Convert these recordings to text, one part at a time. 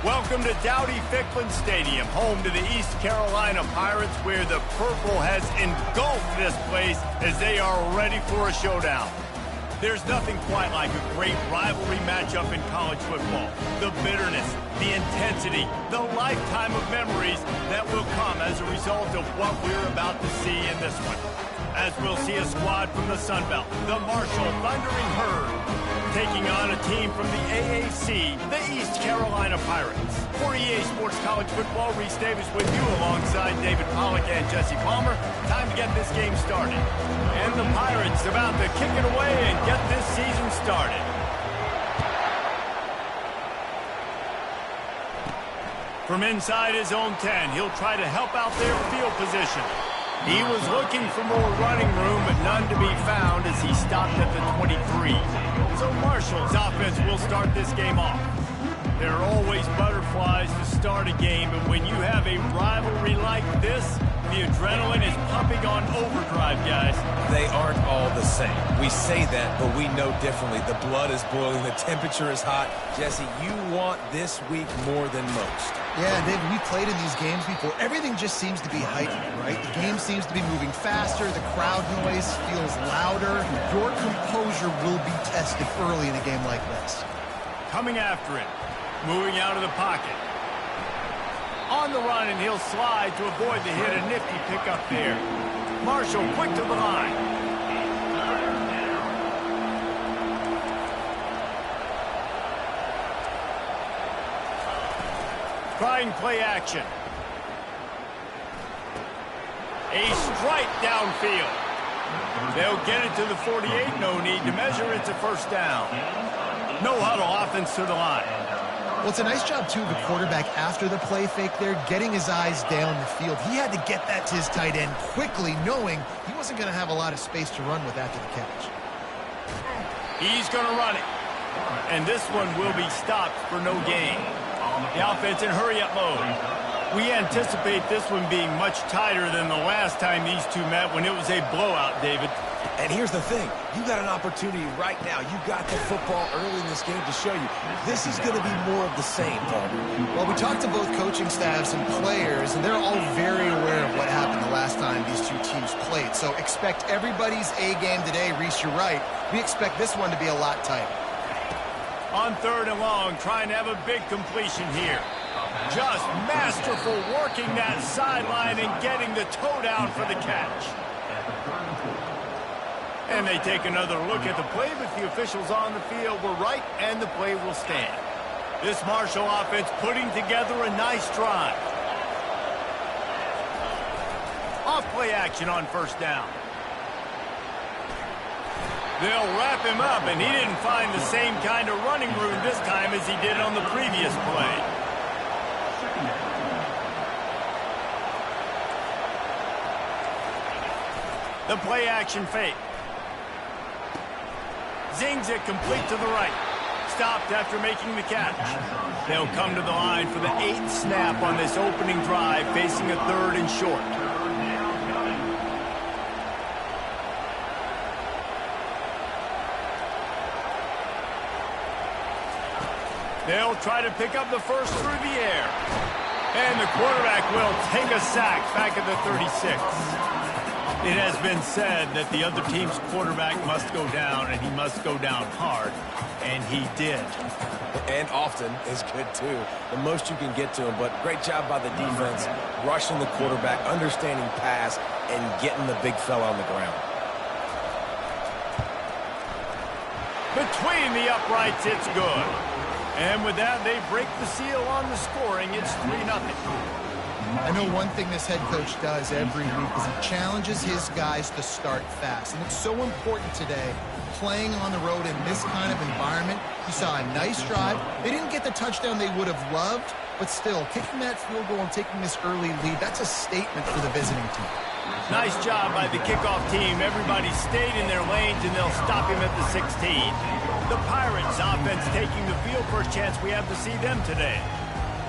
Welcome to Dowdy-Ficklin Stadium, home to the East Carolina Pirates, where the purple has engulfed this place as they are ready for a showdown. There's nothing quite like a great rivalry matchup in college football. The bitterness, the intensity, the lifetime of memories that will come as a result of what we're about to see in this one. As we'll see a squad from the Sun Belt, the Marshall Thundering Herd, taking on a team from the AAC, the East Carolina Pirates. For EA Sports College Football, Reese Davis with you alongside David Pollack and Jesse Palmer. Time to get this game started. And the Pirates about to kick it away and get this season started. From inside his own 10, he'll try to help out their field position. He was looking for more running room, but none to be found as he stopped at the 23. So Marshall's offense will start this game off. There are always butterflies to start a game, but when you have a rivalry like this, the adrenaline is pumping on overdrive, guys. They aren't all the same. We say that, but we know differently. The blood is boiling, the temperature is hot. Jesse, you want this week more than most. Yeah, David, we played in these games before. Everything just seems to be heightened, right? The game seems to be moving faster. The crowd noise feels louder. Your composure will be tested early in a game like this. Coming after it. Moving out of the pocket. On the run, and he'll slide to avoid the hit. A nifty pickup there. Marshall quick to the line. Trying play action. A strike downfield. They'll get it to the 48. No need to measure. It's a first down. No huddle offense to the line. Well, it's a nice job, too, of the quarterback after the play fake there, getting his eyes down the field. He had to get that to his tight end quickly, knowing he wasn't going to have a lot of space to run with after the catch. He's going to run it. And this one will be stopped for no gain. The offense in hurry-up mode. We anticipate this one being much tighter than the last time these two met when it was a blowout, David. And here's the thing. You got an opportunity right now. You got the football early in this game to show you. This is going to be more of the same, Paul. Well, we talked to both coaching staffs and players, and they're all very aware of what happened the last time these two teams played. So expect everybody's A game today. Reese, you're right. We expect this one to be a lot tighter. On third and long, trying to have a big completion here. Just masterful working that sideline and getting the toe down for the catch. And they take another look at the play, but the officials on the field were right, and the play will stand. This Marshall offense putting together a nice drive. Off play action on first down. They'll wrap him up, and he didn't find the same kind of running room this time as he did on the previous play. The play action fake. Zings it complete to the right. Stopped after making the catch. They'll come to the line for the 8th snap on this opening drive, facing a third and short. They'll try to pick up the first through the air. And the quarterback will take a sack back at the 36. It has been said that the other team's quarterback must go down, and he must go down hard, and he did. And often is good, too. The most you can get to him, but great job by the defense, rushing the quarterback, understanding pass, and getting the big fella on the ground. Between the uprights, it's good. And with that, they break the seal on the scoring. It's 3-0. I know one thing this head coach does every week is he challenges his guys to start fast. And it's so important today, playing on the road in this kind of environment. You saw a nice drive. They didn't get the touchdown they would have loved, but still, kicking that field goal and taking this early lead, that's a statement for the visiting team. Nice job by the kickoff team. Everybody stayed in their lanes, and they'll stop him at the 16. The Pirates offense taking the field for a chance. We have to see them today.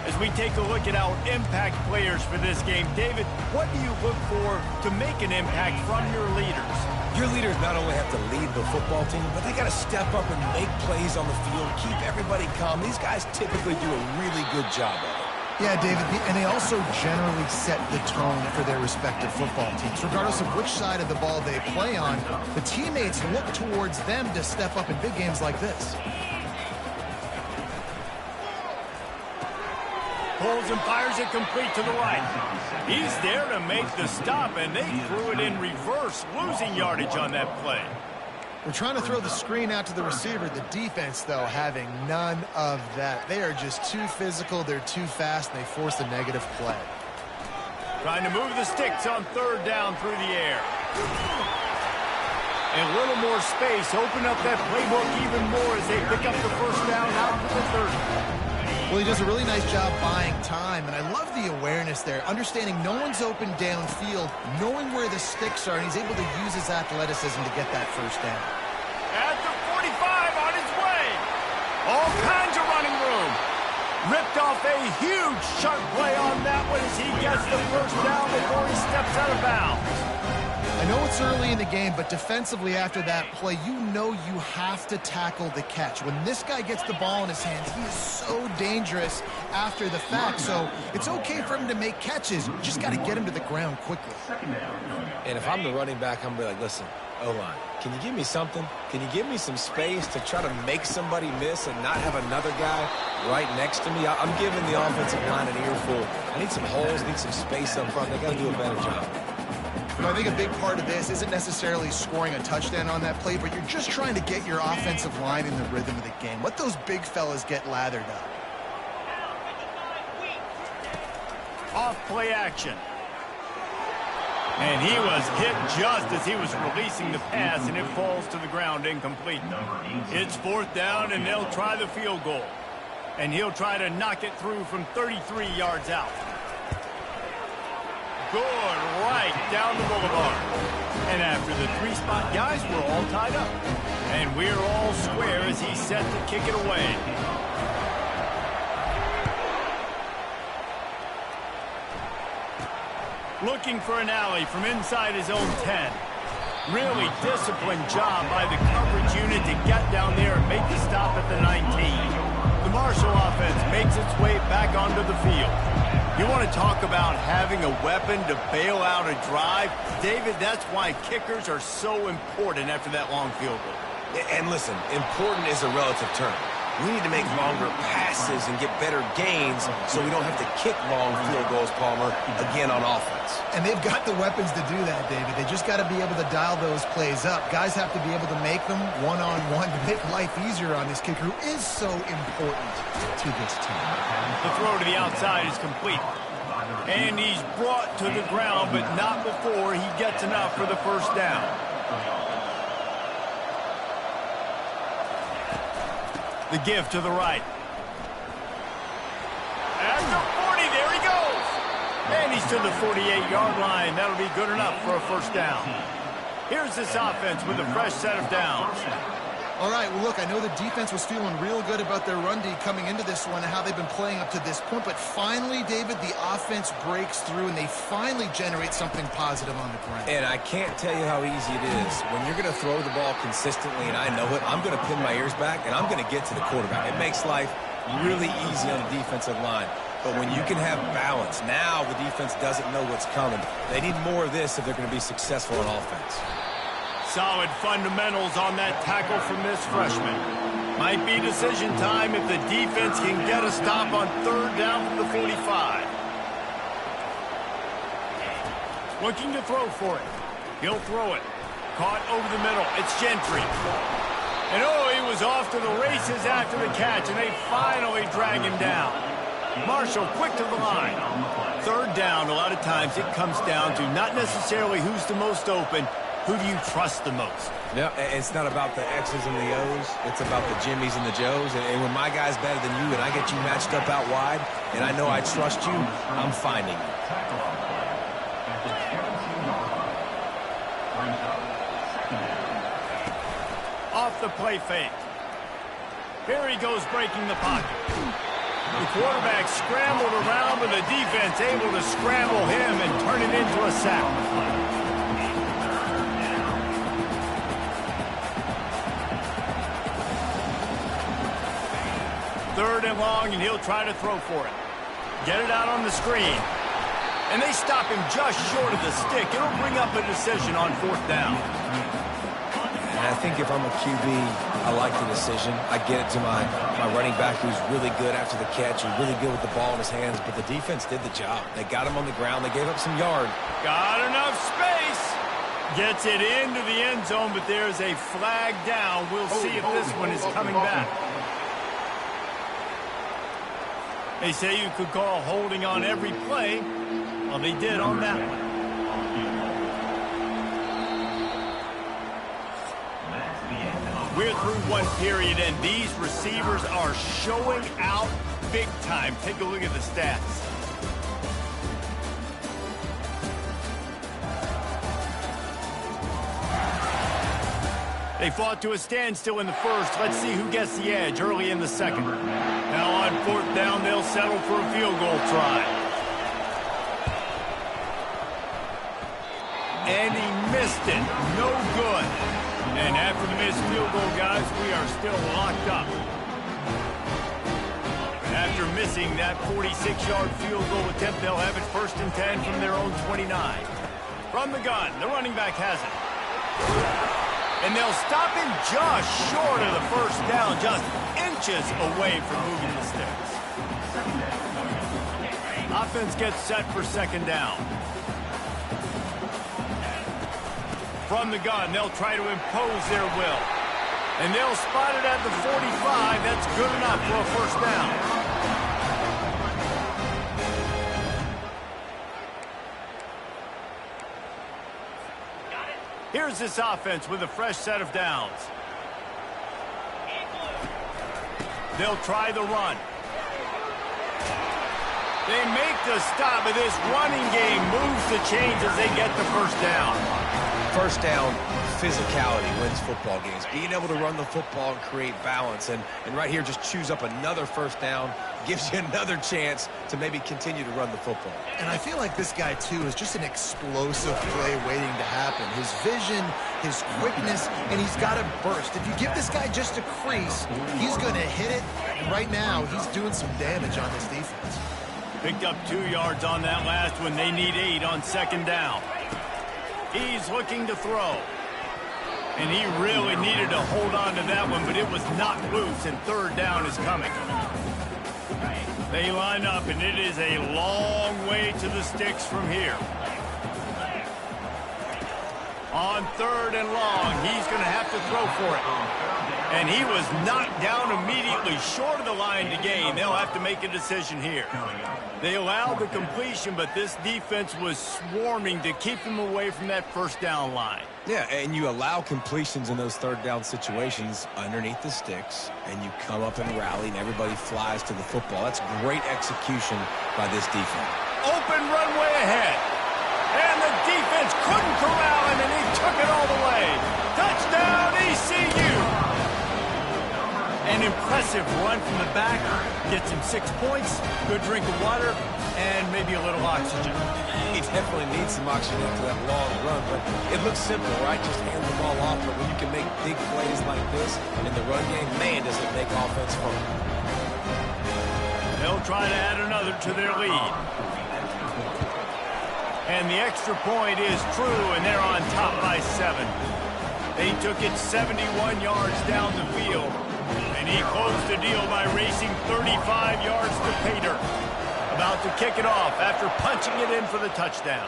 As we take a look at our impact players for this game, David, what do you look for to make an impact from your leaders? Your leaders not only have to lead the football team, but they got to step up and make plays on the field, keep everybody calm. These guys typically do a really good job of it. Yeah, David, and they also generally set the tone for their respective football teams. Regardless of which side of the ball they play on, the teammates look towards them to step up in big games like this. Pulls and fires it complete to the right. He's there to make the stop, and they threw it in reverse, losing yardage on that play. We're trying to throw the screen out to the receiver. The defense, though, having none of that. They are just too physical, they're too fast, and they force a negative play. Trying to move the sticks on third down through the air. And a little more space. Open up that playbook even more as they pick up the first down out to the 30. Well, he does a really nice job buying time, and I love the awareness there, understanding no one's open downfield, knowing where the sticks are, and he's able to use his athleticism to get that first down. At the 45, on his way. All kinds of running room. Ripped off a huge sharp play on that one as he gets the first down before he steps out of bounds. I know it's early in the game, but defensively after that play, you know you have to tackle the catch. When this guy gets the ball in his hands, he is so dangerous after the fact. So it's okay for him to make catches. You just got to get him to the ground quickly. And if I'm the running back, I'm going to be like, listen, O-line, can you give me something? Can you give me some space to try to make somebody miss and not have another guy right next to me? I'm giving the offensive line an earful. I need some holes, need some space up front. They got to do a better job. I think a big part of this isn't necessarily scoring a touchdown on that play, but you're just trying to get your offensive line in the rhythm of the game. Let those big fellas get lathered up. Off play action. And he was hit just as he was releasing the pass, and it falls to the ground incomplete. It's fourth down, and they'll try the field goal. And he'll try to knock it through from 33 yards out. Good, right down the boulevard. And after the three-spot guys, we're all tied up. And we're all square as he's set to kick it away. Looking for an alley from inside his own 10. Really disciplined job by the coverage unit to get down there and make the stop at the 19. The Marshall offense makes its way back onto the field. You want to talk about having a weapon to bail out a drive? David, that's why kickers are so important after that long field goal. And listen, important is a relative term. We need to make longer passes and get better gains so we don't have to kick long field goals, Palmer, again on offense. And they've got the weapons to do that, David. They just got to be able to dial those plays up. Guys have to be able to make them one-on-one to make life easier on this kicker who is so important to this team. The throw to the outside is complete. And he's brought to the ground, but not before he gets enough for the first down. The give to the right. At the 40, there he goes. And he's to the 48-yard line. That'll be good enough for a first down. Here's this offense with a fresh set of downs. All right, well, look, I know the defense was feeling real good about their run D coming into this one and how they've been playing up to this point, but finally, David, the offense breaks through and they finally generate something positive on the ground. And I can't tell you how easy it is. When you're going to throw the ball consistently, and I know it, I'm going to pin my ears back, and I'm going to get to the quarterback. It makes life really easy on the defensive line. But when you can have balance, now the defense doesn't know what's coming. They need more of this if they're going to be successful on offense. Solid fundamentals on that tackle from this freshman. Might be decision time if the defense can get a stop on third down from the 45. Looking to throw for it. He'll throw it. Caught over the middle. It's Gentry. And oh, he was off to the races after the catch, and they finally drag him down. Marshall quick to the line. Third down, a lot of times it comes down to not necessarily who's the most open, who do you trust the most? Yeah, it's not about the X's and the O's. It's about the Jimmys and the Joes. And when my guy's better than you and I get you matched up out wide, and I know I trust you, I'm finding you. Off the play fake. Here he goes breaking the pocket. The quarterback scrambled around, but the defense able to scramble him and turn it into a sack. 3rd and long, and he'll try to throw for it. Get it out on the screen. And they stop him just short of the stick. It'll bring up a decision on 4th down. And I think if I'm a QB, I like the decision. I get it to my running back who's really good after the catch and really good with the ball in his hands, but the defense did the job. They got him on the ground. They gave up some yard. Got enough space. Gets it into the end zone, but there's a flag down. We'll see if this one is coming back. They say you could call holding on every play. Well, they did on that one. We're through one period, and these receivers are showing out big time. Take a look at the stats. They fought to a standstill in the first. Let's see who gets the edge early in the second. Now on 4th down, they'll settle for a field goal try. And he missed it. No good. And after the missed field goal, guys, we are still locked up. After missing that 46-yard field goal attempt, they'll have it 1st and 10 from their own 29. From the gun, the running back has it. And they'll stop him just short of the 1st down, just inches away from moving the sticks. Offense gets set for 2nd down. From the gun, they'll try to impose their will. And they'll spot it at the 45. That's good enough for a 1st down. Here's this offense with a fresh set of downs. They'll try the run. They make the stop, but this running game moves the chains as they get the 1st down. 1st down, physicality wins football games. Being able to run the football and create balance. And right here, just choose up another 1st down. Gives you another chance to maybe continue to run the football. And I feel like this guy, too, is just an explosive play waiting to happen. His vision, his quickness, and he's got a burst. If you give this guy just a crease, he's going to hit it. And right now, he's doing some damage on this defense. Picked up 2 yards on that last one. They need 8 on 2nd down. He's looking to throw. And he really needed to hold on to that one, but it was knocked loose, and 3rd down is coming. They line up, and it is a long way to the sticks from here. On 3rd and long, he's going to have to throw for it. And he was knocked down immediately short of the line to gain. They'll have to make a decision here. They allowed the completion, but this defense was swarming to keep him away from that 1st down line. Yeah, and you allow completions in those 3rd down situations underneath the sticks, and you come up and rally, and everybody flies to the football. That's great execution by this defense. Open runway ahead. And the defense couldn't corral him, and he took it all the way. Touchdown, ECU! An impressive run from the back. Gets him 6 points, good drink of water, and maybe a little oxygen. He definitely needs some oxygen after that long run, but it looks simple, right? Just hand the ball off, but when you can make big plays like this in the run game, man, does it make offense fun. They'll try to add another to their lead. And the extra point is true, and they're on top by 7. They took it 71 yards down the field, and he closed the deal by racing 35 yards to pay dirt. About to kick it off after punching it in for the touchdown.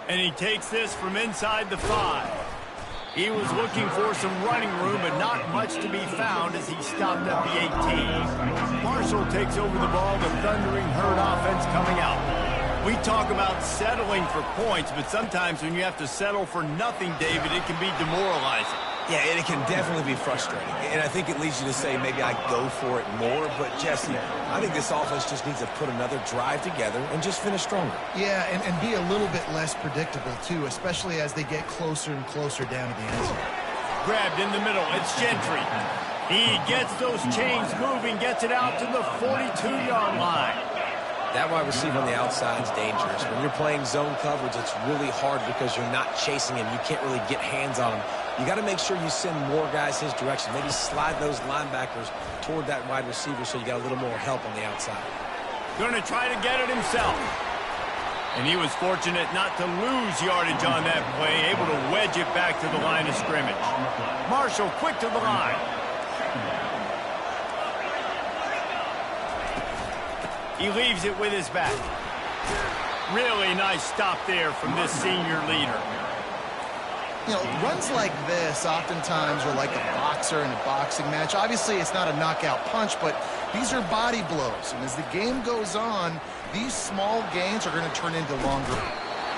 And he takes this from inside the 5. He was looking for some running room, but not much to be found as he stopped at the 18. Marshall takes over the ball, the Thundering Herd offense coming out. We talk about settling for points, but sometimes when you have to settle for nothing, David, it can be demoralizing. Yeah, and it can definitely be frustrating. And I think it leads you to say maybe I go for it more. But, Jesse, I think this offense just needs to put another drive together and just finish stronger. Yeah, and be a little bit less predictable, too, especially as they get closer and closer down to the end zone. Grabbed in the middle. It's Gentry. He gets those chains moving, gets it out to the 42-yard line. That wide receiver on the outside is dangerous. When you're playing zone coverage, it's really hard because you're not chasing him. You can't really get hands on him. You got to make sure you send more guys his direction. Maybe slide those linebackers toward that wide receiver so you got a little more help on the outside. Going to try to get it himself. And he was fortunate not to lose yardage on that play, able to wedge it back to the line of scrimmage. Marshall quick to the line. He leaves it with his back. Really nice stop there from this senior leader. You know, runs like this oftentimes are like a boxer in a boxing match. Obviously, it's not a knockout punch, but these are body blows. And as the game goes on, these small gains are going to turn into longer.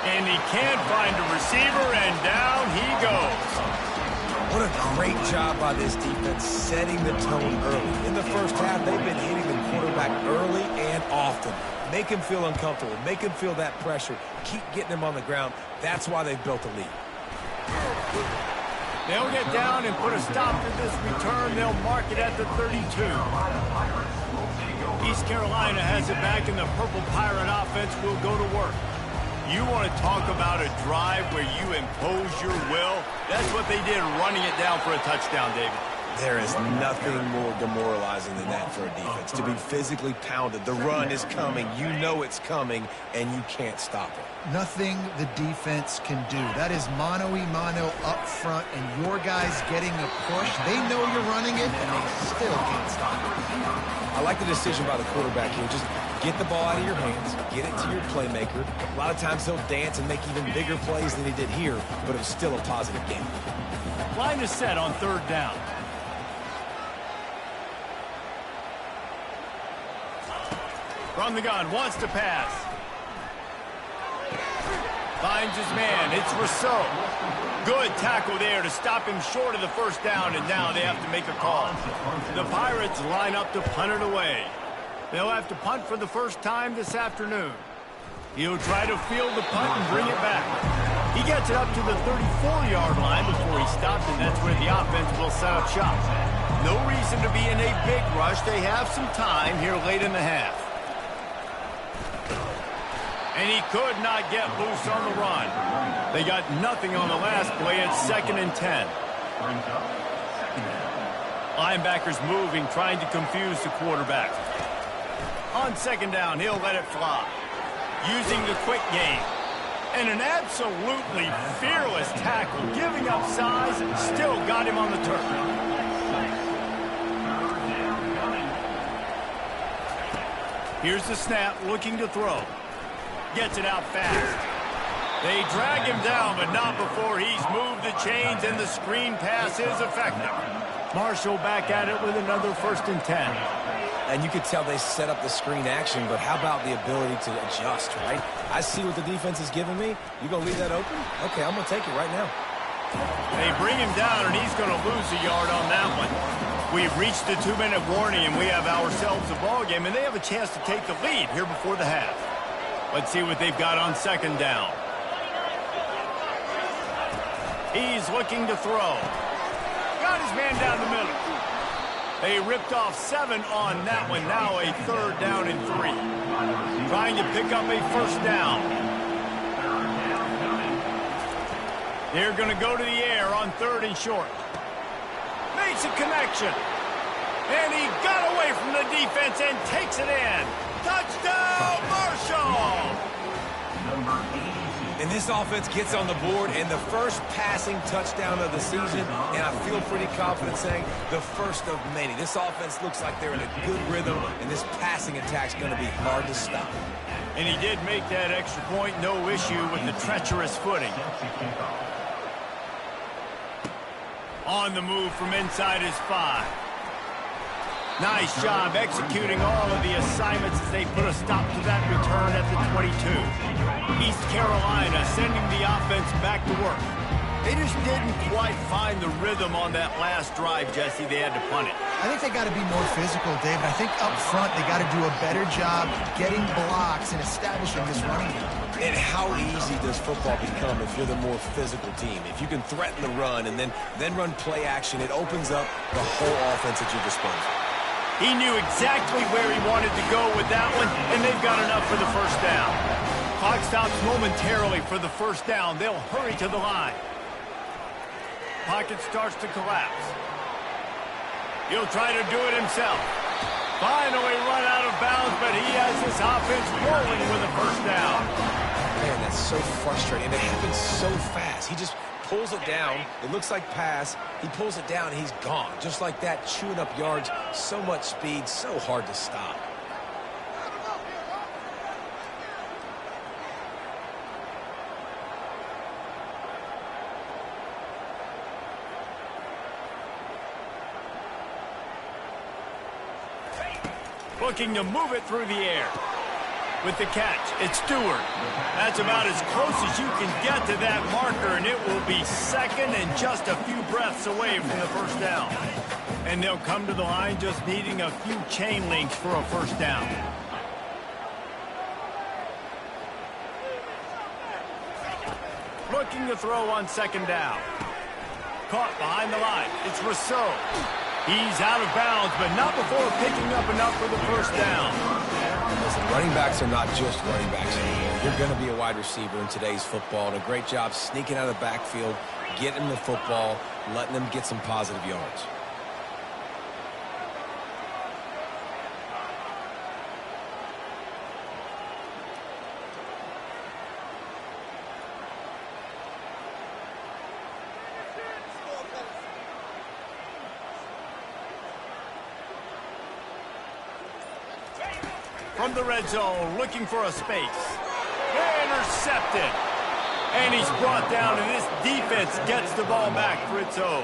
And he can't find a receiver, and down he goes. What a great job by this defense setting the tone early. In the first half, they've been hitting the quarterback early and often. Make him feel uncomfortable. Make him feel that pressure. Keep getting him on the ground. That's why they've built a lead. They'll get down and put a stop to this return. They'll mark it at the 32. East Carolina has it back, and the Purple Pirate offense will go to work. You want to talk about a drive where you impose your will? That's what they did, running it down for a touchdown, David. There is nothing more demoralizing than that for a defense, to be physically pounded. The run is coming. You know it's coming, and you can't stop it. Nothing the defense can do. That is mano-a-mano up front, and your guys getting a push. They know you're running it, and they still can't stop it. I like the decision by the quarterback here. Just get the ball out of your hands, get it to your playmaker. A lot of times he'll dance and make even bigger plays than he did here, but it was still a positive game. Line is set on third down. From the gun, wants to pass. Finds his man, it's Rousseau. Good tackle there to stop him short of the first down, and now they have to make a call. The Pirates line up to punt it away. They'll have to punt for the first time this afternoon. He'll try to field the punt and bring it back. He gets it up to the 34-yard line before he stops, and that's where the offense will set up shop. No reason to be in a big rush. They have some time here late in the half. And he could not get loose on the run. They got nothing on the last play. It's 2nd and 10. Linebackers moving, trying to confuse the quarterback. On 2nd down, he'll let it fly. Using the quick game. And an absolutely fearless tackle. Giving up size, still got him on the turf. Here's the snap, looking to throw. Gets it out fast. They drag him down, but not before he's moved the chains, and the screen pass is effective. Marshall back at it with another 1st and 10. And you could tell they set up the screen action, but how about the ability to adjust, right? I see what the defense is giving me. You going to leave that open? Okay, I'm going to take it right now. They bring him down, and he's going to lose a yard on that one. We've reached the 2-minute warning, and we have ourselves a ball game, and they have a chance to take the lead here before the half. Let's see what they've got on 2nd down. He's looking to throw. Got his man down the middle. They ripped off 7 on that one. Now a 3rd down and 3. Trying to pick up a 1st down. They're going to go to the air on 3rd and short. Makes a connection. And he got away from the defense and takes it in. Touchdown, Marshall! And this offense gets on the board, and the first passing touchdown of the season, and I feel pretty confident saying the first of many. This offense looks like they're in a good rhythm, and this passing attack's going to be hard to stop. And he did make that extra point, no issue with the treacherous footing. On the move from inside his 5. Nice job executing all of the assignments as they put a stop to that return at the 22. East Carolina sending the offense back to work. They just didn't quite find the rhythm on that last drive, Jesse. They had to punt it. I think they got to be more physical, David. I think up front they got to do a better job getting blocks and establishing this running game. And how easy does football become if you're the more physical team? If you can threaten the run and then run play action, it opens up the whole offense at your disposal. He knew exactly where he wanted to go with that one, and they've got enough for the first down. Clock stops momentarily for the first down. They'll hurry to the line. Pocket starts to collapse. He'll try to do it himself. Finally run out of bounds, but he has this offense rolling with a first down. Man, that's so frustrating. It happens so fast. He just pulls it down. It looks like pass. He pulls it down, and he's gone. Just like that, chewing up yards. So much speed, so hard to stop. Looking to move it through the air. With the catch, it's Stewart. That's about as close as you can get to that marker, and it will be second and just a few breaths away from the first down. And they'll come to the line just needing a few chain links for a first down. Looking to throw on second down. Caught behind the line. It's Rousseau. He's out of bounds, but not before picking up enough for the first down. Listen, running backs are not just running backs anymore. You're going to be a wide receiver in today's football, and a great job sneaking out of the backfield, getting the football, letting them get some positive yards. From the red zone, looking for a space. Intercepted. And he's brought down, and this defense gets the ball back for its own.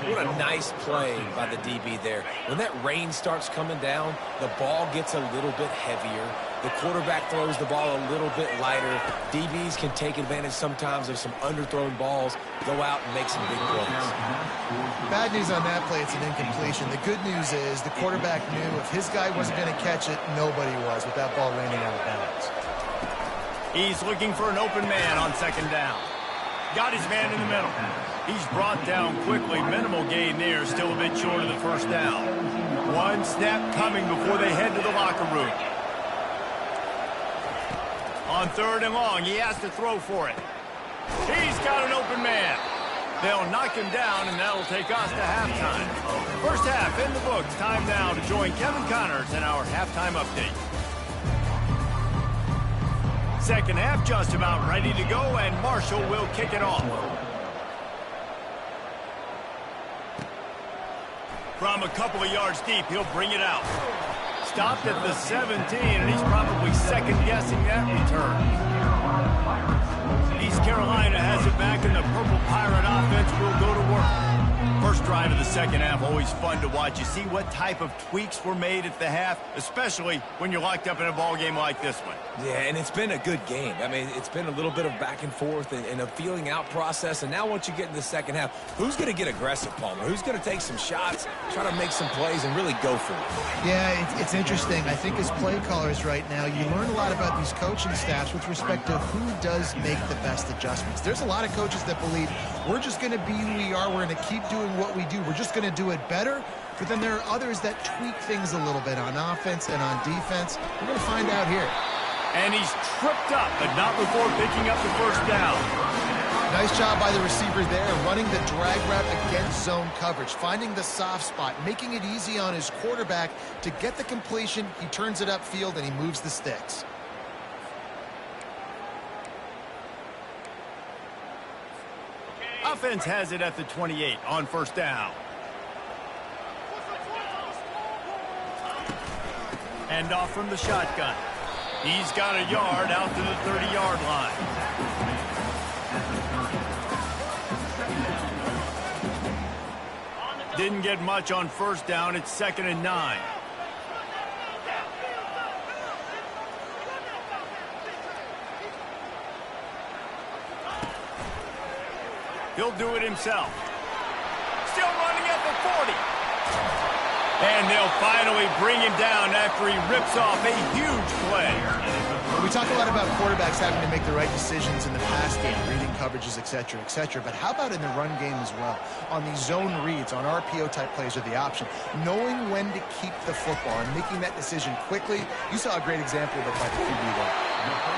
What a nice play by the DB there. When that rain starts coming down, the ball gets a little bit heavier. The quarterback throws the ball a little bit lighter. DBs can take advantage sometimes of some underthrown balls, go out and make some big plays. Bad news on that play, it's an incompletion. The good news is the quarterback knew if his guy wasn't going to landing it, nobody was with that ball landing out of bounds. He's looking for an open man on second down. Got his man in the middle. He's brought down quickly. Minimal gain there, still a bit short of the first down. One snap coming before they head to the locker room. On third and long, he has to throw for it. He's got an open man. They'll knock him down, and that'll take us to halftime. First half in the books. Time now to join Kevin Connors in our halftime update. Second half just about ready to go, and Marshall will kick it off. From a couple of yards deep, he'll bring it out. Stopped at the 17, and he's probably second-guessing that return. East Carolina has it back, and the Purple Pirate offense will go to work. First drive of the second half, always fun to watch. You see what type of tweaks were made at the half, especially when you're locked up in a ball game like this one. Yeah, and it's been a good game. I mean, it's been a little bit of back and forth and a feeling out process. And now once you get in the second half, who's going to get aggressive, Palmer? Who's going to take some shots, try to make some plays, and really go for it? Yeah, it's interesting. I think as play callers right now, you learn a lot about these coaching staffs with respect to who does make the best adjustments. There's a lot of coaches that believe we're just going to be who we are. We're going to keep doing what we do. We're just going to do it better. But then there are others that tweak things a little bit on offense and on defense. We're going to find out here. And he's tripped up, but not before picking up the first down. Nice job by the receiver there, running the drag route against zone coverage, finding the soft spot, making it easy on his quarterback to get the completion. He turns it upfield, and he moves the sticks. Offense has it at the 28 on first down. And off from the shotgun. He's got a yard out to the 30-yard line. Didn't get much on first down. It's 2nd and 9. He'll do it himself. Still running at the 40. And they'll finally bring him down after he rips off a huge play. We talk a lot about quarterbacks having to make the right decisions in the pass game, reading coverages, et cetera, but how about in the run game as well? On these zone reads, on RPO-type plays or the option, knowing when to keep the football and making that decision quickly. You saw a great example of it by the QB there.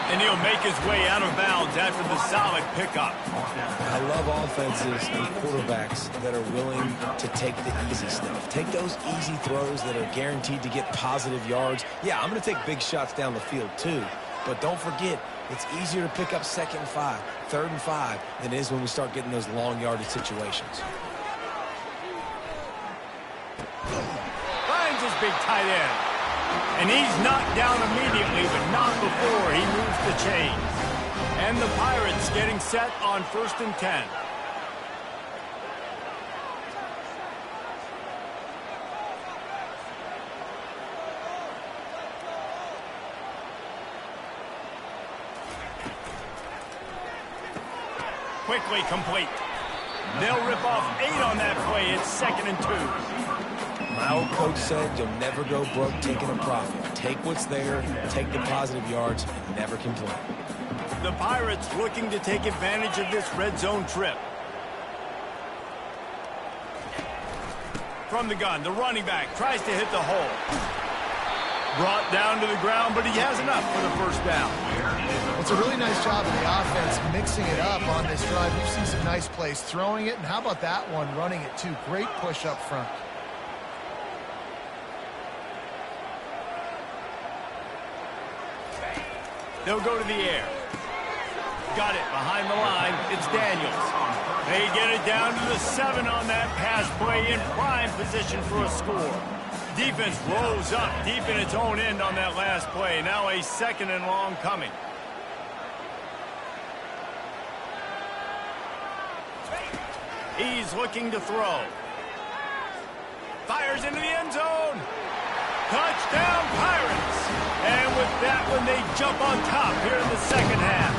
And he'll make his way out of bounds after the solid pickup. I love offenses and quarterbacks that are willing to take the easy stuff. Take those easy throws that are guaranteed to get positive yards. Yeah, I'm going to take big shots down the field too. But don't forget, it's easier to pick up 2nd and 5, 3rd and 5 than it is when we start getting those long yardage situations. Finds his big tight end. And he's knocked down immediately, but not before he moves the chains. And the Pirates getting set on 1st and 10. Quickly complete. They'll rip off 8 on that play. It's 2nd and 2. My old coach said you'll never go broke taking a profit. Take what's there, take the positive yards, and never complain. The Pirates looking to take advantage of this red zone trip. From the gun, the running back tries to hit the hole. Brought down to the ground, but he has enough for the 1st down. It's a really nice job of the offense mixing it up on this drive. We've seen some nice plays throwing it, and how about that one running it too? Great push up front. They'll go to the air. Got it behind the line. It's Daniels. They get it down to the 7 on that pass play in prime position for a score. Defense rolls up deep in its own end on that last play. Now a 2nd and long coming. He's looking to throw. Fires into the end zone. Touchdown, Pirates. And with that one, they jump on top here in the 2nd half.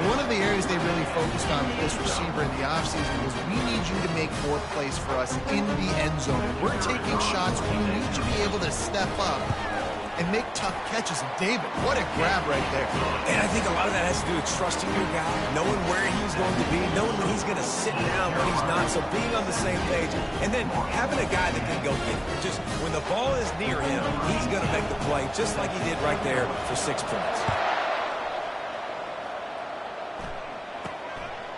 One of the areas they really focused on with this receiver in the offseason was we need you to make more plays for us in the end zone. We're taking shots. We need you to be able to step up and make tough catches. And David, what a grab right there. And I think a lot of that has to do with trusting your guy, knowing where he's going to be, knowing when he's going to sit down, when he's not. So being on the same page, and then having a guy that can go get it. Just when the ball is near him, he's going to make the play just like he did right there for 6 points.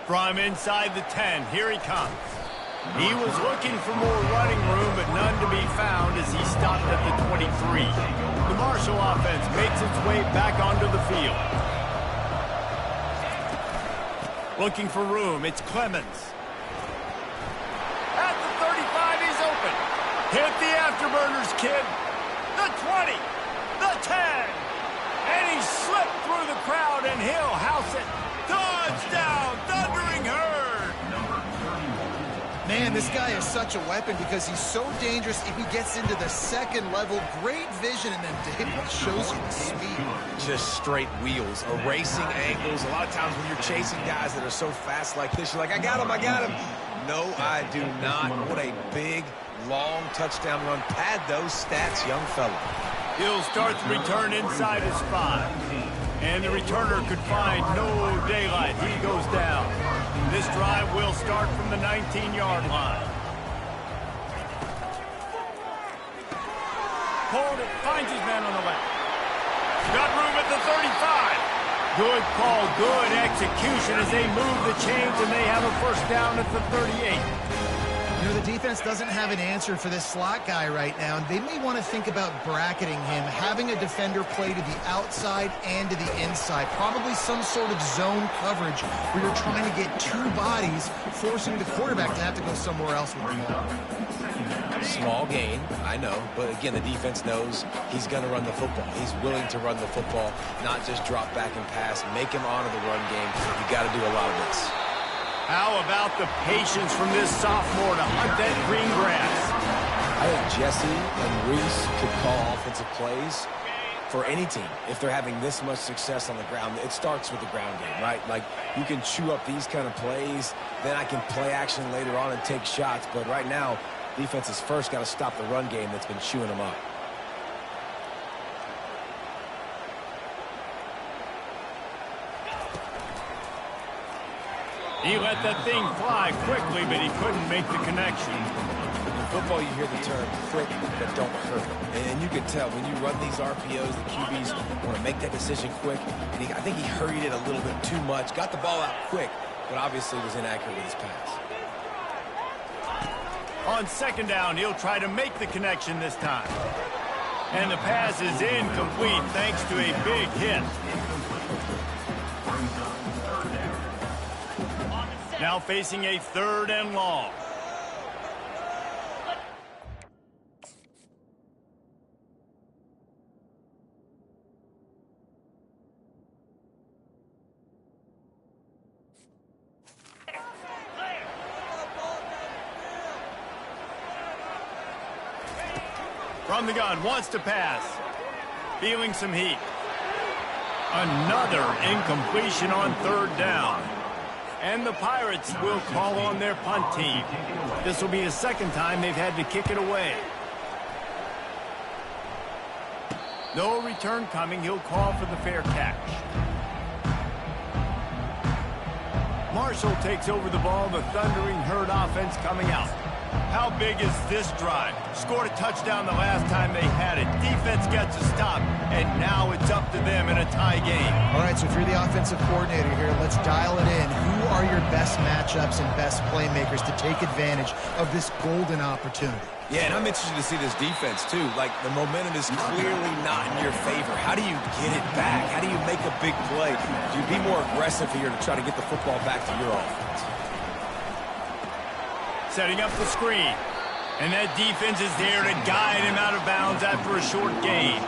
From inside the 10, here he comes. He was looking for more running room, but none to be found as he stopped at the 23. The Marshall offense makes its way back onto the field. Looking for room, it's Clemens. At the 35, he's open. Hit the afterburners, kid. The 20, the 10. And he slipped through the crowd, and he'll house it. Touchdown, Thundering Herd! Man, this guy is such a weapon because he's so dangerous if he gets into the 2nd level. Great vision, and then David shows you the speed. Just straight wheels, erasing angles. A lot of times when you're chasing guys that are so fast like this, you're like, I got him. No, I do not. What a big, long touchdown run. Pad those stats, young fella. He'll start the return inside his 5. And the returner could find no daylight. He goes down. This drive will start from the 19-yard line. Hold it, finds his man on the left. Got room at the 35. Good call, good execution as they move the chains, and they have a 1st down at the 38. You know, the defense doesn't have an answer for this slot guy right now, and they may want to think about bracketing him, having a defender play to the outside and to the inside. Probably some sort of zone coverage where you're trying to get 2 bodies, forcing the quarterback to have to go somewhere else with the ball. Small gain, I know, but again, the defense knows he's going to run the football. He's willing to run the football, not just drop back and pass, make him honor the run game. You got to do a lot of this. How about the patience from this sophomore to hunt that green grass? I think Jesse and Reese could call offensive plays for any team if they're having this much success on the ground. It starts with the ground game, right? Like, you can chew up these kind of plays, then I can play action later on and take shots. But right now, Defense has first got to stop the run game that's been chewing them up. He let that thing fly quickly, but he couldn't make the connection. In football, you hear the term quick but don't hurt. And you can tell when you run these RPOs, the QBs want to make that decision quick. And I think he hurried it a little bit too much, got the ball out quick, but obviously was inaccurate with his pass. On second down, he'll try to make the connection this time. And the pass is incomplete thanks to a big hit. Now facing a 3rd and long. From the gun, wants to pass. Feeling some heat. Another incompletion on 3rd down. And the Pirates will call on their punt team. This will be the 2nd time they've had to kick it away. No return coming. He'll call for the fair catch. Marshall takes over the ball. The Thundering Herd offense coming out. How big is this drive? Scored a touchdown the last time they had it. Defense gets a stop, and now it's up to them in a tie game. All right, so if you're the offensive coordinator here, let's dial it in. Who are your best matchups and best playmakers to take advantage of this golden opportunity? Yeah, and I'm interested to see this defense, too. Like, the momentum is clearly not in your favor. How do you get it back? How do you make a big play? Do you be more aggressive here to try to get the football back to your offense? Setting up the screen. And that defense is there to guide him out of bounds after a short gain.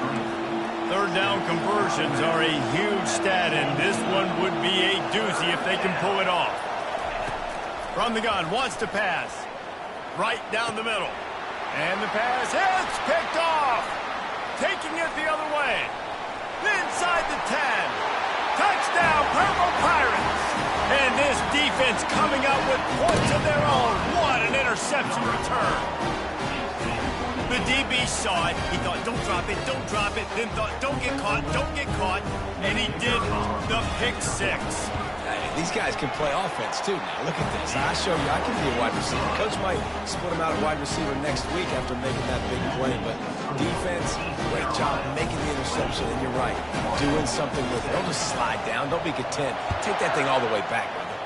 3rd down conversions are a huge stat, and this one would be a doozy if they can pull it off. From the gun, wants to pass. Right down the middle. And the pass hits, picked off. Taking it the other way. Inside the 10. Touchdown, Purple Pirates. And this defense coming out with points of their own. What an interception return. The DB saw it. He thought, don't drop it, don't drop it. Then thought, don't get caught, don't get caught. And he did the pick 6. These guys can play offense, too. Now, look at this. I show you I can be a wide receiver. Coach might split him out at wide receiver next week after making that big play. But defense, great job making the interception. And you're right, doing something with it. Don't just slide down. Don't be content. Take that thing all the way back, brother.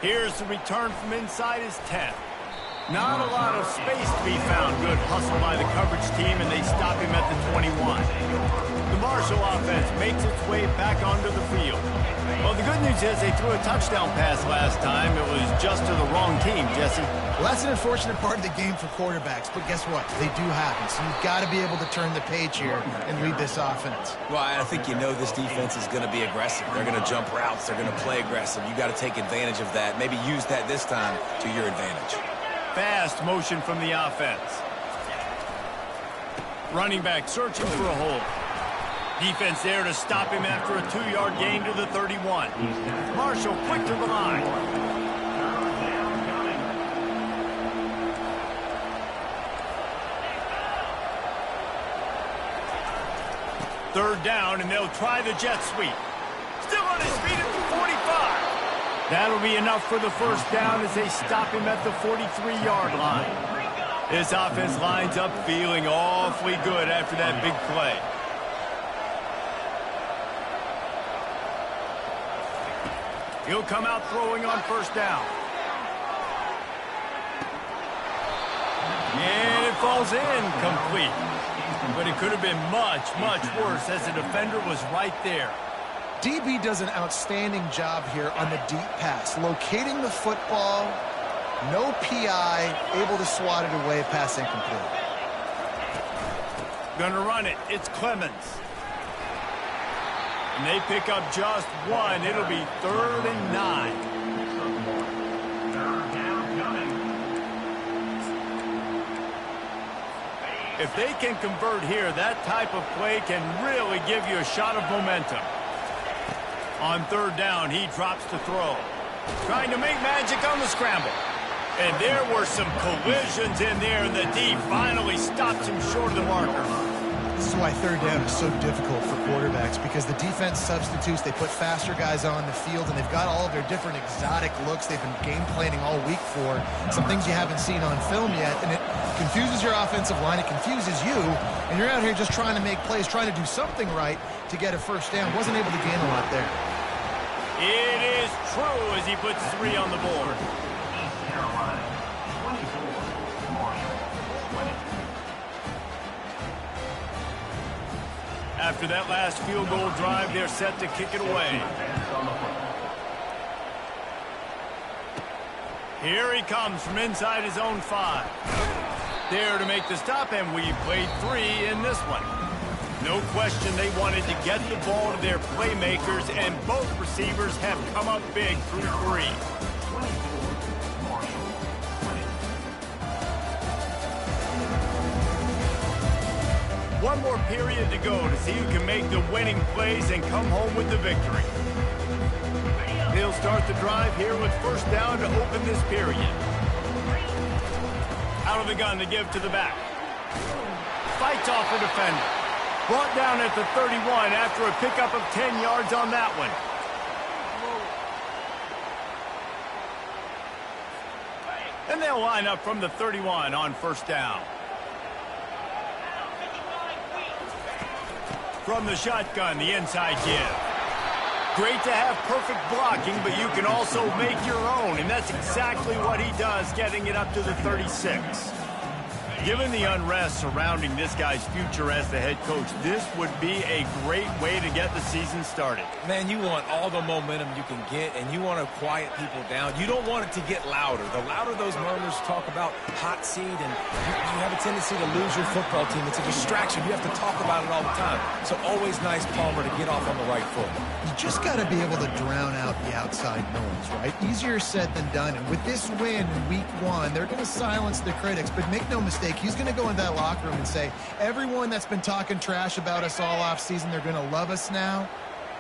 Here's the return from inside his 10. Not a lot of space to be found. Good hustle by the coverage team, and they stop him at the 21. The Marshall offense makes its way back onto the field. Well, the good news is they threw a touchdown pass last time. It was just to the wrong team, Jesse. Well, that's an unfortunate part of the game for quarterbacks, but guess what? They do happen, so you've got to be able to turn the page here and lead this offense. Well, I think you know this defense is going to be aggressive. They're going to jump routes. They're going to play aggressive. You got to take advantage of that. Maybe use that this time to your advantage. Fast motion from the offense. Running back searching for a hole. Defense there to stop him after a 2-yard gain to the 31. Marshall quick to the line. Third down, and they'll try the jet sweep. Still on his feet at the 45. That'll be enough for the first down as they stop him at the 43-yard line. This offense lines up feeling awfully good after that big play. He'll come out throwing on first down. And it falls incomplete. But it could have been much, much worse as the defender was right there. DB does an outstanding job here on the deep pass. Locating the football, no PI, able to swat it away, pass incomplete. Gonna run it. It's Clemens. And they pick up just one. It'll be 3rd and 9. If they can convert here, that type of play can really give you a shot of momentum. On third down, he drops to throw. Trying to make magic on the scramble. And there were some collisions in there, and the D finally stops him short of the marker. This is why third down is so difficult for quarterbacks, because the defense substitutes, they put faster guys on the field, and they've got all of their different exotic looks they've been game planning all week for, some things you haven't seen on film yet, and it confuses your offensive line, it confuses you, and you're out here just trying to make plays, trying to do something right to get a first down. Wasn't able to gain a lot there. It is true as he puts 3 on the board. After that last field goal drive, they're set to kick it away. Here he comes from inside his own 5. There to make the stop, and we played 3 in this one. No question they wanted to get the ball to their playmakers, and both receivers have come up big through 3. One more period to go to see who can make the winning plays and come home with the victory. They'll start the drive here with first down to open this period. Out of the gun to give to the back. Fights off a defender. Brought down at the 31 after a pickup of 10 yards on that one. And they'll line up from the 31 on first down. From the shotgun, the inside give. Great to have perfect blocking, but you can also make your own, and that's exactly what he does, getting it up to the 36. Given the unrest surrounding this guy's future as the head coach, this would be a great way to get the season started. Man, you want all the momentum you can get, and you want to quiet people down. You don't want it to get louder. The louder those murmurs talk about hot seat, and you have a tendency to lose your football team. It's a distraction. You have to talk about it all the time. So always nice, Palmer, to get off on the right foot. You just got to be able to drown out the outside noise, right? Easier said than done. And with this win in week 1, they're going to silence the critics. But make no mistake, he's going to go into that locker room and say, everyone that's been talking trash about us all off season, they're going to love us now.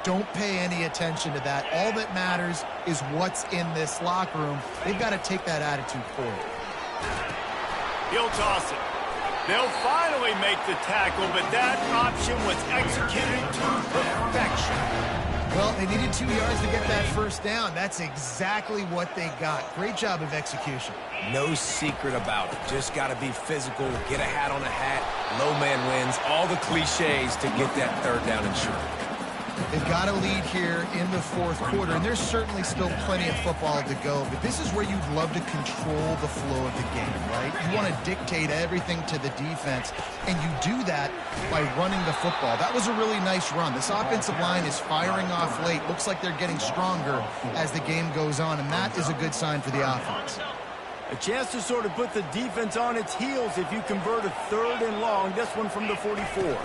Don't pay any attention to that. All that matters is what's in this locker room. They've got to take that attitude forward. He'll toss it. They'll finally make the tackle, but that option was executed to perfection. Well, they needed 2 yards to get that first down. That's exactly what they got. Great job of execution. No secret about it. Just got to be physical, get a hat on a hat, low man wins, all the cliches to get that third down and short. They've got a lead here in the fourth quarter, and there's certainly still plenty of football to go, but this is where you'd love to control the flow of the game, right? You want to dictate everything to the defense, and you do that by running the football. That was a really nice run. This offensive line is firing off late. Looks like they're getting stronger as the game goes on, and that is a good sign for the offense. A chance to sort of put the defense on its heels if you convert a 3rd and long. This one from the 44.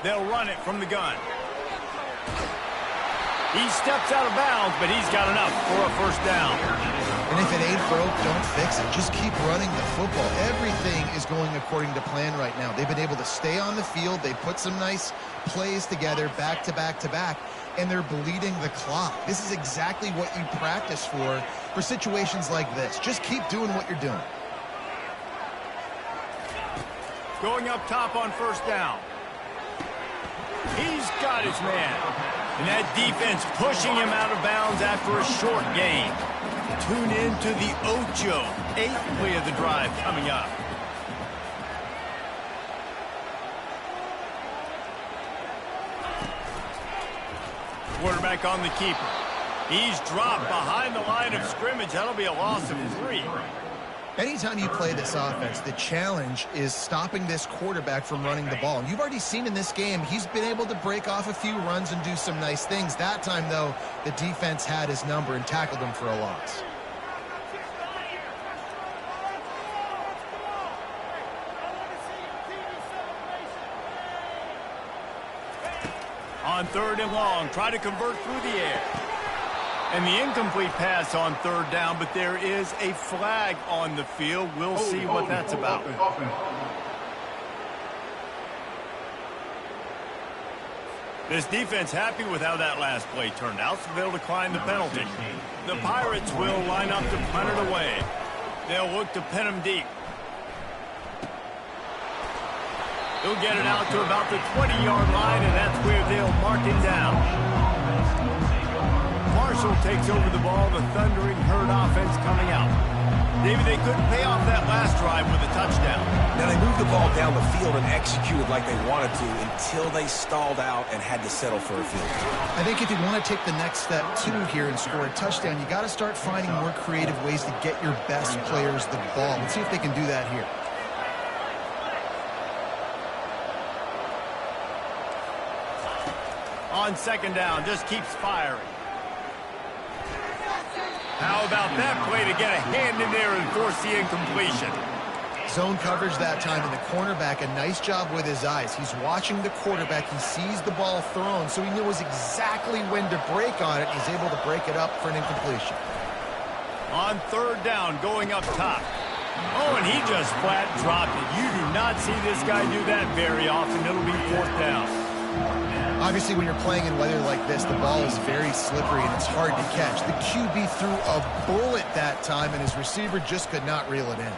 They'll run it from the gun. He steps out of bounds, but he's got enough for a first down. And if it ain't broke, don't fix it. Just keep running the football. Everything is going according to plan right now. They've been able to stay on the field. They put some nice plays together back to back to back, and they're bleeding the clock. This is exactly what you practice for situations like this. Just keep doing what you're doing. Going up top on first down. He's got his man. And that defense pushing him out of bounds after a short gain. Tune in to the Ocho. 8th play of the drive coming up. Quarterback on the keeper. He's dropped behind the line of scrimmage. That'll be a loss of 3. Anytime you play this offense, the challenge is stopping this quarterback from running the ball. And you've already seen in this game, he's been able to break off a few runs and do some nice things. That time, though, the defense had his number and tackled him for a loss. On 3rd and long, try to convert through the air. And the incomplete pass on 3rd down, but there is a flag on the field. We'll see what that's about. This defense happy with how that last play turned out, so they'll decline the penalty. The Pirates will line up to punt it away. They'll look to pin him deep. He'll get it out to about the 20-yard line, and that's where they'll mark him down. Marshall takes over the ball. The Thundering Herd offense coming out. David, they couldn't pay off that last drive with a touchdown. Now, they moved the ball down the field and executed like they wanted to until they stalled out and had to settle for a field goal. I think if you want to take the next step, too, here and score a touchdown, you got to start finding more creative ways to get your best players the ball. Let's see if they can do that here. On second down, just keeps firing. How about that play to get a hand in there and force the incompletion? Zone coverage that time, and the cornerback, a nice job with his eyes. He's watching the quarterback. He sees the ball thrown, so he knows exactly when to break on it. He's able to break it up for an incompletion. On third down, going up top. Oh, and he just flat dropped it. You do not see this guy do that very often. It'll be fourth down. Obviously, when you're playing in weather like this, the ball is very slippery and it's hard to catch. The QB threw a bullet that time, and his receiver just could not reel it in.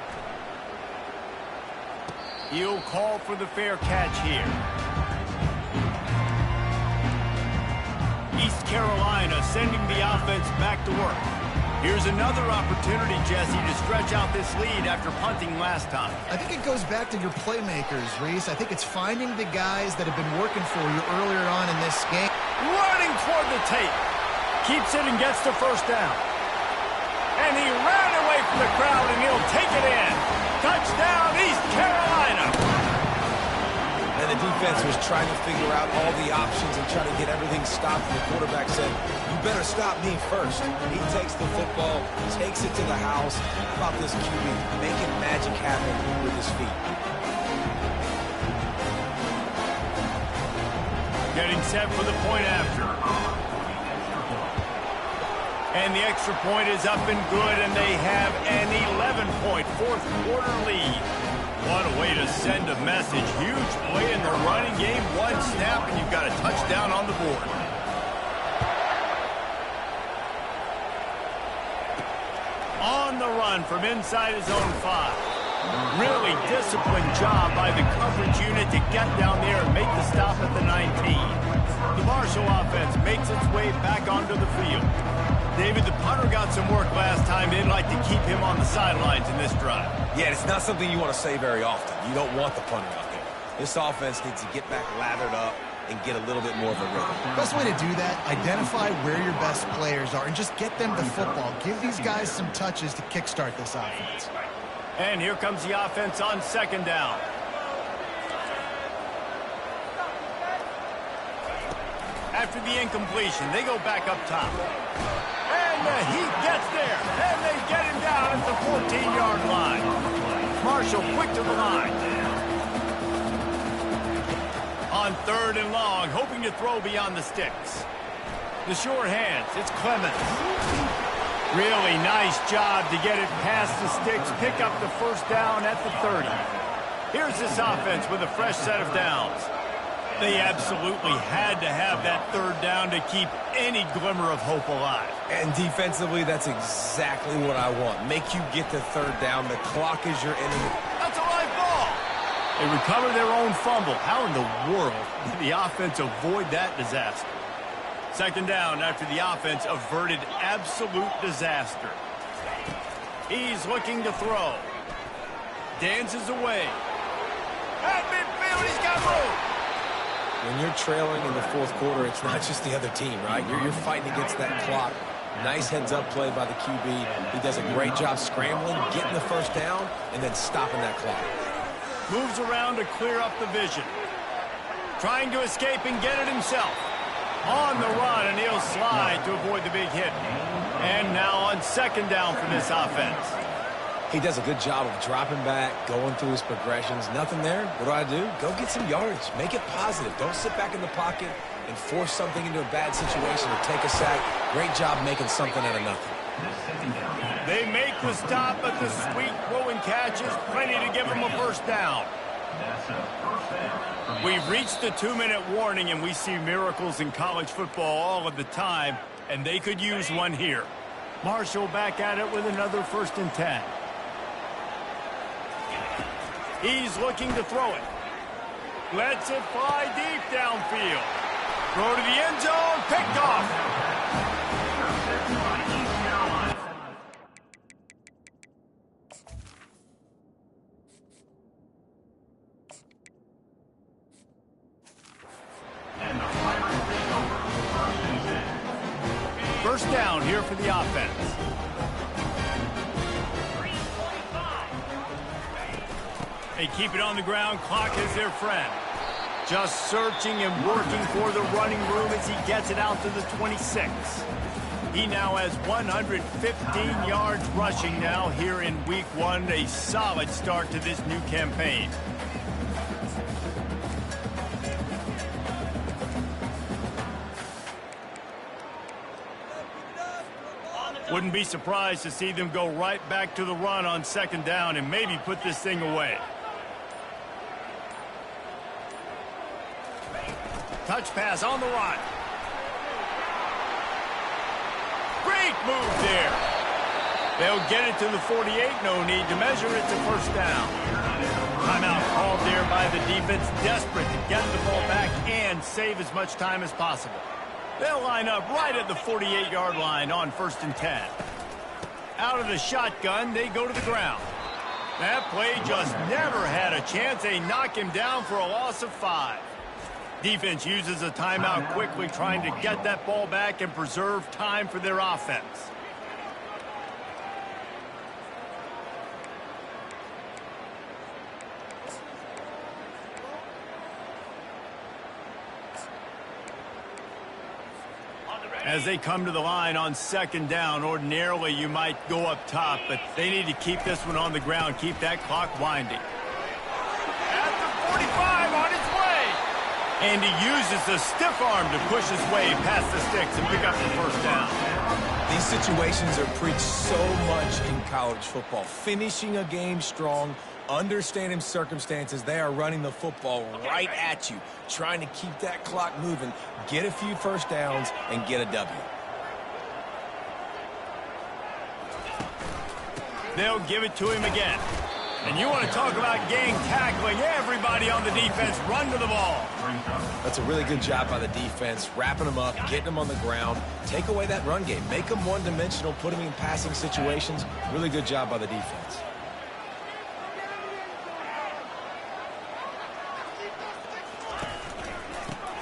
He'll call for the fair catch here. East Carolina sending the offense back to work. Here's another opportunity, Jesse, to stretch out this lead after punting last time. I think it goes back to your playmakers, Reese. I think it's finding the guys that have been working for you earlier on in this game. Running toward the tape. Keeps it and gets the first down. And he ran away from the crowd, and he'll take it in. Touchdown, East Carolina. And the defense was trying to figure out all the options and trying to get everything stopped. And the quarterback said, you better stop me first. He takes the football, takes it to the house. How about this QB making magic happen with his feet? Getting set for the point after. And the extra point is up and good, and they have an 11-point fourth-quarter lead. What a way to send a message. Huge play in the running game. One snap, and you've got a touchdown on the board. On the run from inside his own 5. Really disciplined job by the coverage unit to get down there and make the stop at the 19. The Marshall offense makes its way back onto the field. David, the punter got some work last time. They'd like to keep him on the sidelines in this drive. Yeah, it's not something you want to say very often. You don't want the punter out there. This offense needs to get back lathered up and get a little bit more of a rhythm. Best way to do that, identify where your best players are and just get them the football. Give these guys some touches to kickstart this offense. And here comes the offense on second down. After the incompletion, they go back up top. And he gets there, and they get him down at the 14-yard line. Marshall quick to the line. On third and long, hoping to throw beyond the sticks. The short hands, it's Clemens. Really nice job to get it past the sticks, pick up the first down at the 30. Here's this offense with a fresh set of downs. They absolutely had to have that third down to keep any glimmer of hope alive. And defensively, that's exactly what I want. Make you get the third down. The clock is your enemy. That's a live ball. They recover their own fumble. How in the world did the offense avoid that disaster? Second down after the offense averted absolute disaster. He's looking to throw. Dances away. At midfield, he's got room. When you're trailing in the fourth quarter, it's not just the other team, right? You're fighting against that clock. Nice heads-up play by the QB. He does a great job scrambling, getting the first down, and then stopping that clock. Moves around to clear up the vision. Trying to escape and get it himself. On the run, and he'll slide to avoid the big hit. And now on second down for this offense. He does a good job of dropping back, going through his progressions. Nothing there. What do? Go get some yardage. Make it positive. Don't sit back in the pocket and force something into a bad situation or take a sack. Great job making something out of nothing. They make the stop, but the sweet throwing catch is plenty to give them a first down. We've reached the 2-minute warning, and we see miracles in college football all of the time, and they could use one here. Marshall back at it with another 1st and 10. He's looking to throw it. Lets it fly deep downfield. Throw to the end zone, picked off. First down here for the offense. They keep it on the ground. Clock is their friend. Just searching and working for the running room as he gets it out to the 26. He now has 115 yards rushing now here in week 1. A solid start to this new campaign. Wouldn't be surprised to see them go right back to the run on second down and maybe put this thing away. Touch pass on the run. Great move there. They'll get it to the 48. No need to measure it to first down. Timeout called there by the defense, desperate to get the ball back and save as much time as possible. They'll line up right at the 48-yard line on 1st and 10. Out of the shotgun, they go to the ground. That play just never had a chance. They knock him down for a loss of 5. Defense uses a timeout quickly, trying to get that ball back and preserve time for their offense. As they come to the line on second down, ordinarily you might go up top, but they need to keep this one on the ground, keep that clock winding. At the 45, on its way. And he uses the stiff arm to push his way past the sticks and pick up the first down. These situations are preached so much in college football. Finishing a game strong, understanding circumstances. They are running the football right at you, trying to keep that clock moving, get a few first downs, and get a W. They'll give it to him again. And you want to talk about gang tackling. Everybody on the defense run to the ball. That's a really good job by the defense, wrapping them up, getting them on the ground. Take away that run game. Make them one-dimensional, put them in passing situations. Really good job by the defense.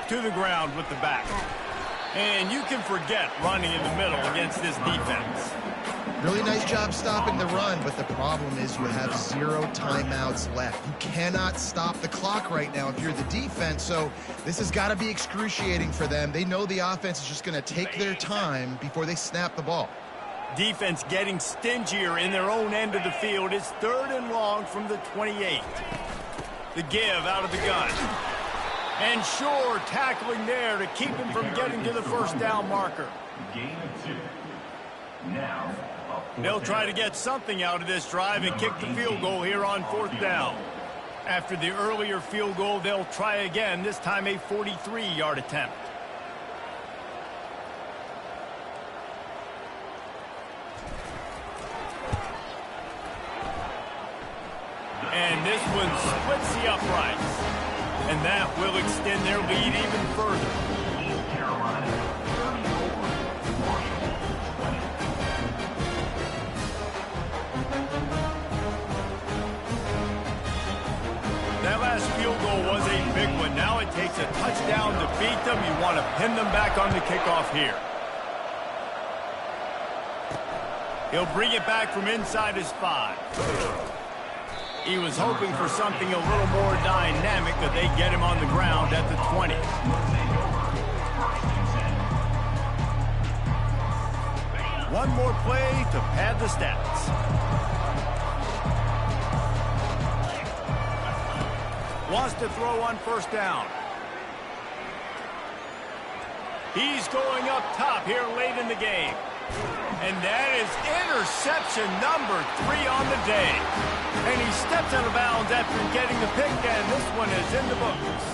To the ground with the back. And you can forget running in the middle against this defense. Really nice job stopping the run, but the problem is you have 0 timeouts left. You cannot stop the clock right now if you're the defense, so this has got to be excruciating for them. They know the offense is just going to take their time before they snap the ball. Defense getting stingier in their own end of the field. It's 3rd and long from the 28. The give out of the gun. And sure, tackling there to keep him from getting to the first down marker. They'll try to get something out of this drive and kick the field goal here on 4th down. After the earlier field goal, they'll try again, this time a 43-yard attempt. And this one splits the uprights. And that will extend their lead even further. That last field goal was a big one. Now it takes a touchdown to beat them. You want to pin them back on the kickoff here. He'll bring it back from inside his 5. He was hoping for something a little more dynamic, but they get him on the ground at the 20. One more play to pad the stats. Wants to throw on first down. He's going up top here late in the game. And that is interception number 3 on the day. And he steps out of bounds after getting the pick, and this one is in the books.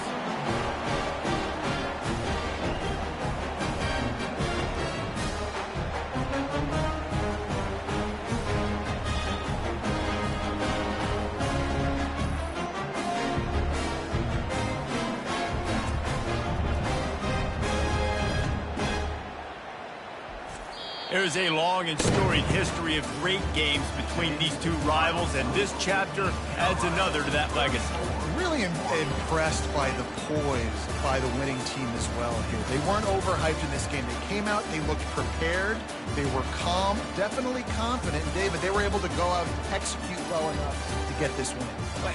There's a long and storied history of great games between these two rivals, and this chapter adds another to that legacy. Really impressed by the poise by the winning team as well here. They weren't overhyped in this game. They came out, they looked prepared, they were calm, definitely confident. And David, they were able to go out and execute well enough to get this win.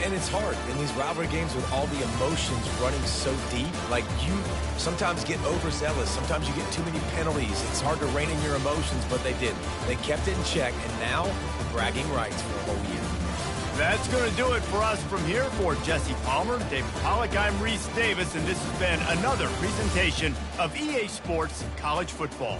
And it's hard in these rivalry games with all the emotions running so deep. Like, you sometimes get overzealous. Sometimes you get too many penalties. It's hard to rein in your emotions, but they didn't. They kept it in check, and now bragging rights for a whole year. That's going to do it for us from here. For Jesse Palmer, David Pollack, I'm Reese Davis, and this has been another presentation of EA Sports College Football.